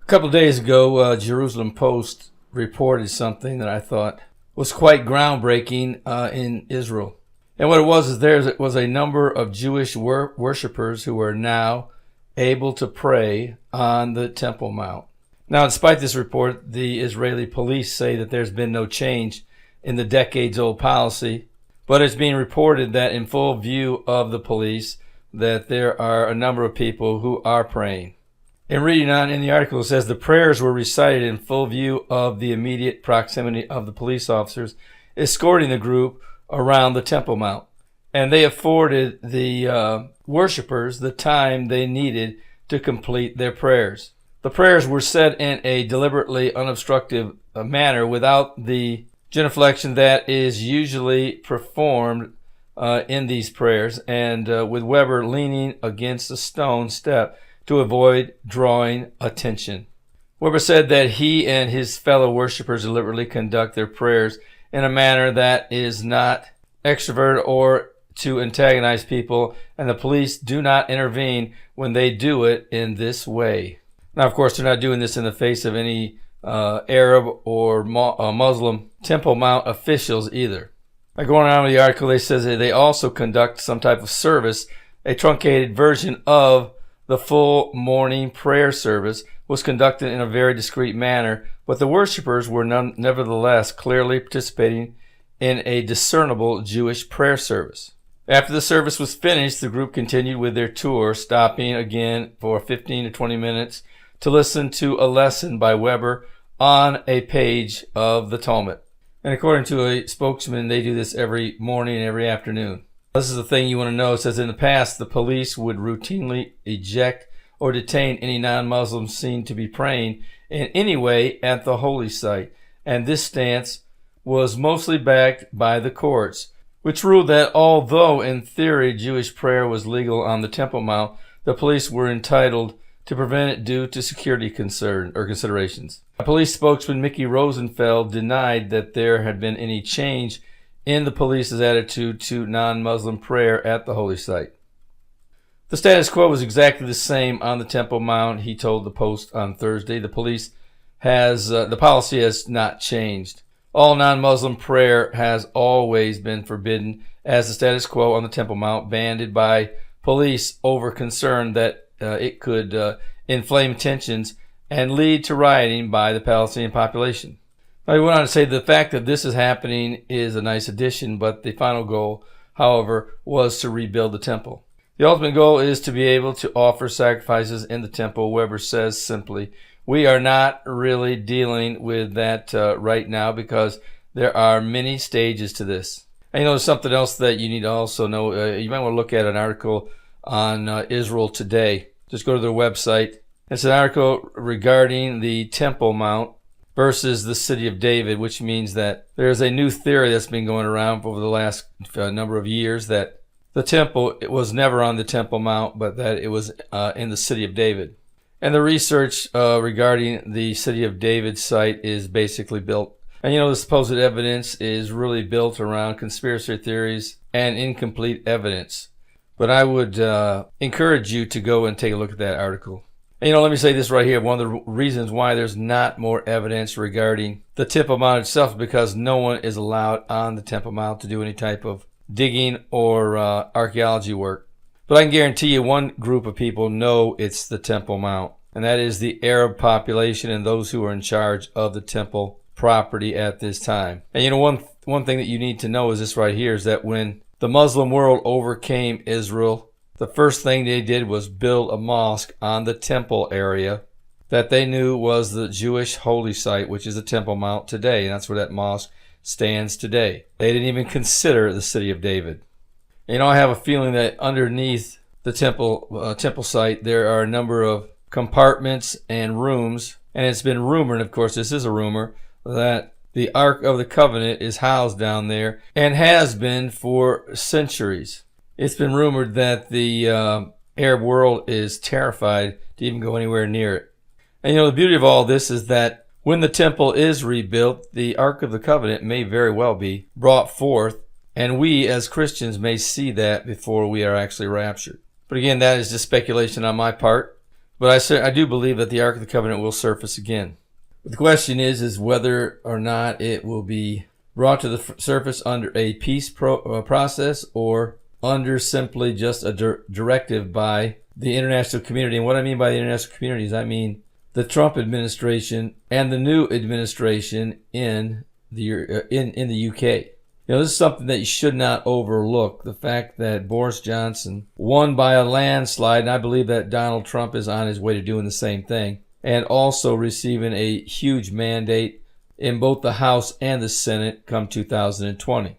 A couple of days ago, Jerusalem Post reported something that I thought was quite groundbreaking in Israel. And what it was is there was a number of Jewish worshipers who are now able to pray on the Temple Mount. Now, despite this report, the Israeli police say that there's been no change in the decades-old policy, but it's being reported that in full view of the police, that there are a number of people who are praying. In reading on in the article, it says the prayers were recited in full view of the immediate proximity of the police officers escorting the group around the Temple Mount. And they afforded the worshipers the time they needed to complete their prayers. The prayers were said in a deliberately unobstructive manner without the genuflection that is usually performed in these prayers, and with Weber leaning against a stone step to avoid drawing attention. Weber said that he and his fellow worshipers deliberately conduct their prayers in a manner that is not extrovert or to antagonize people, and the police do not intervene when they do it in this way. Now, of course, they're not doing this in the face of any Arab or Muslim Temple Mount officials either. Now, going on with the article, they says that they also conduct some type of service. A truncated version of the full morning prayer service was conducted in a very discreet manner, but the worshipers were nevertheless clearly participating in a discernible Jewish prayer service. After the service was finished, the group continued with their tour, stopping again for 15 to 20 minutes to listen to a lesson by Weber on a page of the Talmud. And according to a spokesman, they do this every morning and every afternoon. This is the thing you want to know. It says in the past, the police would routinely eject or detain any non-Muslims seen to be praying in any way at the holy site. And this stance was mostly backed by the courts, which ruled that although in theory Jewish prayer was legal on the Temple Mount, the police were entitled to prevent it due to security considerations. A police spokesman, Mickey Rosenfeld, denied that there had been any change in the police's attitude to non-Muslim prayer at the holy site. The status quo was exactly the same on the Temple Mount, he told the Post on Thursday. The policy has not changed. All non-Muslim prayer has always been forbidden, as the status quo on the Temple Mount, banned by police over concern that it could inflame tensions and lead to rioting by the Palestinian population. Now, he went on to say the fact that this is happening is a nice addition, but the final goal, however, was to rebuild the temple. The ultimate goal is to be able to offer sacrifices in the temple. Weber says simply, we are not really dealing with that right now because there are many stages to this. And there's something else that you need to also know. You might want to look at an article on Israel Today. Just go to their website. It's an article regarding the Temple Mount versus the city of David, which means that there's a new theory that's been going around over the last number of years that the temple was never on the Temple Mount, but that it was in the city of David. And the research regarding the city of David site is basically built. And the supposed evidence is really built around conspiracy theories and incomplete evidence. But I would encourage you to go and take a look at that article. And let me say this right here. One of the reasons why there's not more evidence regarding the Temple Mount itself is because no one is allowed on the Temple Mount to do any type of digging or archaeology work. But I can guarantee you one group of people know it's the Temple Mount, and that is the Arab population and those who are in charge of the temple property at this time. And one thing that you need to know is this right here, is that when the Muslim world overcame Israel, the first thing they did was build a mosque on the temple area that they knew was the Jewish holy site, which is the Temple Mount today, and that's where that mosque stands today. They didn't even consider the city of David. I have a feeling that underneath the temple site there are a number of compartments and rooms, and it's been rumored, of course this is a rumor, that the Ark of the Covenant is housed down there and has been for centuries. It's been rumored that the Arab world is terrified to even go anywhere near it. And the beauty of all this is that when the temple is rebuilt, the Ark of the Covenant may very well be brought forth, and we as Christians may see that before we are actually raptured. But again, that is just speculation on my part. But I do believe that the Ark of the Covenant will surface again. But the question is whether or not it will be brought to the surface under a peace process or under simply just a directive by the international community. And what I mean by the international community is I mean the Trump administration and the new administration in the UK. This is something that you should not overlook. The fact that Boris Johnson won by a landslide, and I believe that Donald Trump is on his way to doing the same thing, and also receiving a huge mandate in both the House and the Senate come 2020.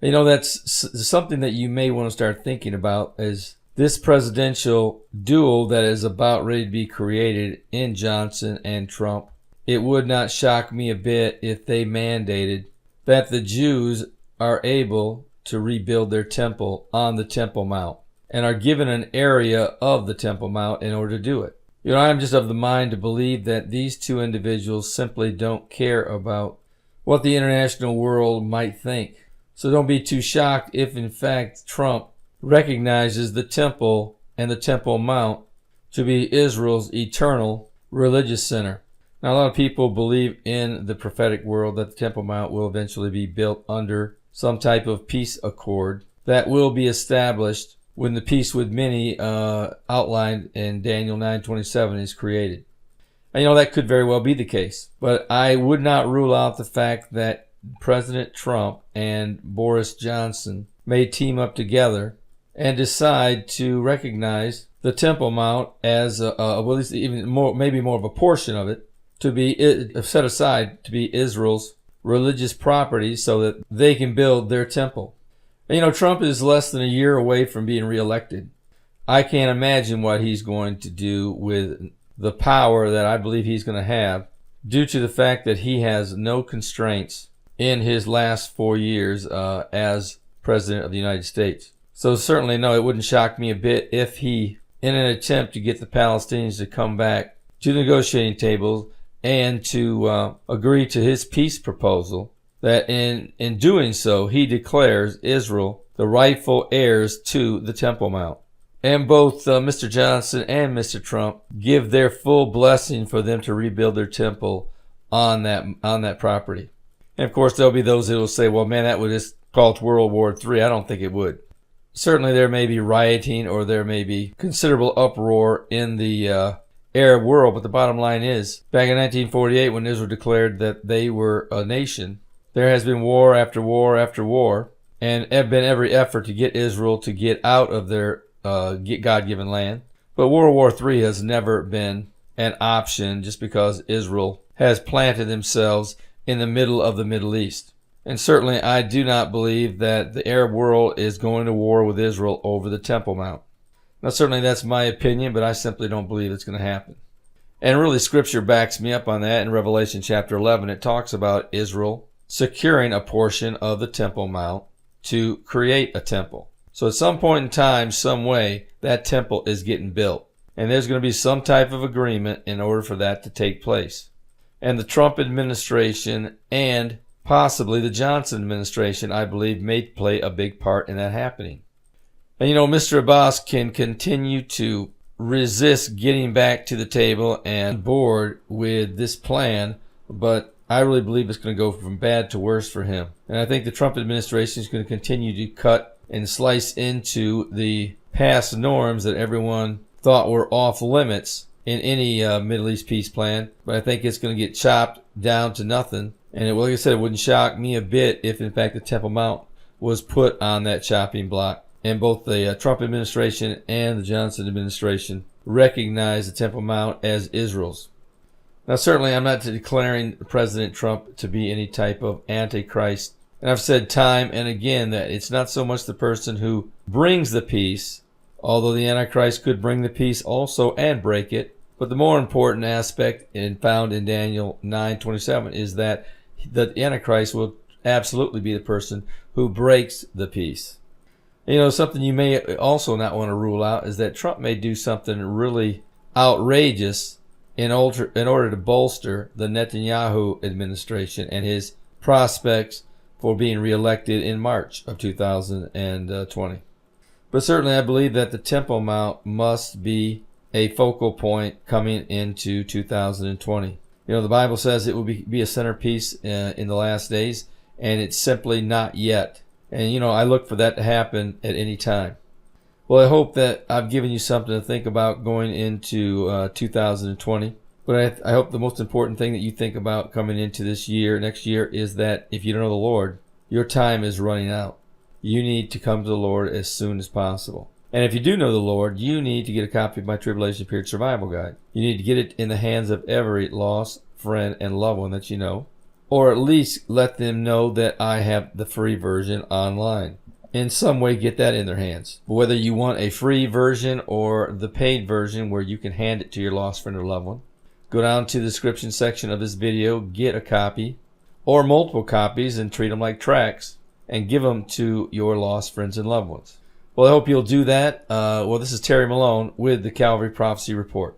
That's something that you may want to start thinking about is this presidential duel that is about ready to be created in Johnson and Trump. It would not shock me a bit if they mandated that the Jews are able to rebuild their temple on the Temple Mount and are given an area of the Temple Mount in order to do it. I'm just of the mind to believe that these two individuals simply don't care about what the international world might think. So don't be too shocked if, in fact, Trump recognizes the temple and the Temple Mount to be Israel's eternal religious center. Now, a lot of people believe in the prophetic world that the Temple Mount will eventually be built under some type of peace accord that will be established when the peace with many outlined in Daniel 9:27 is created. And that could very well be the case. But I would not rule out the fact that President Trump and Boris Johnson may team up together and decide to recognize the Temple Mount as, at least even more, maybe more of a portion of it, to be set aside to be Israel's religious property so that they can build their temple. And Trump is less than a year away from being reelected. I can't imagine what he's going to do with the power that I believe he's going to have due to the fact that he has no constraints in his last 4 years as President of the United States. So certainly, no, it wouldn't shock me a bit if he, in an attempt to get the Palestinians to come back to the negotiating table and to agree to his peace proposal, that in doing so, he declares Israel the rightful heirs to the Temple Mount. And both Mr. Johnson and Mr. Trump give their full blessing for them to rebuild their temple on that property. And of course, there'll be those that will say, well, man, that would just call it World War III. I don't think it would. Certainly, there may be rioting or there may be considerable uproar in the Arab world, but the bottom line is, back in 1948, when Israel declared that they were a nation, there has been war after war after war, and have been every effort to get Israel to get out of their God-given land. But World War III has never been an option just because Israel has planted themselves in the middle of the Middle East. And certainly I do not believe that the Arab world is going to war with Israel over the Temple Mount. Now certainly that's my opinion, but I simply don't believe it's going to happen. And really Scripture backs me up on that. In Revelation chapter 11, it talks about Israel securing a portion of the Temple Mount to create a temple. So at some point in time, some way, that temple is getting built. And there's going to be some type of agreement in order for that to take place. And the Trump administration and possibly the Johnson administration, I believe, may play a big part in that happening. And Mr. Abbas can continue to resist getting back to the table and board with this plan, but I really believe it's going to go from bad to worse for him. And I think the Trump administration is going to continue to cut and slice into the past norms that everyone thought were off limits in any Middle East peace plan. But I think it's going to get chopped down to nothing. And like I said, it wouldn't shock me a bit if, in fact, the Temple Mount was put on that chopping block. And both the Trump administration and the Johnson administration recognize the Temple Mount as Israel's. Now, certainly, I'm not declaring President Trump to be any type of antichrist. And I've said time and again that it's not so much the person who brings the peace, although the Antichrist could bring the peace also and break it. But the more important aspect found in Daniel 9:27 is that the Antichrist will absolutely be the person who breaks the peace. Something you may also not want to rule out is that Trump may do something really outrageous in order to bolster the Netanyahu administration and his prospects for being reelected in March of 2020. But certainly I believe that the Temple Mount must be a focal point coming into 2020. You know, the Bible says it will be a centerpiece in the last days, and it's simply not yet. And, you know, I look for that to happen at any time. Well, I hope that I've given you something to think about going into 2020. But I hope the most important thing that you think about coming into this year, next year, is that if you don't know the Lord, your time is running out. You need to come to the Lord as soon as possible. And if you do know the Lord, you need to get a copy of my Tribulation Period Survival Guide. You need to get it in the hands of every lost friend and loved one that you know. Or at least let them know that I have the free version online. In some way, get that in their hands. Whether you want a free version or the paid version where you can hand it to your lost friend or loved one, go down to the description section of this video, get a copy or multiple copies and treat them like tracts and give them to your lost friends and loved ones. Well, I hope you'll do that. Well, this is Terry Malone with the Calvary Prophecy Report.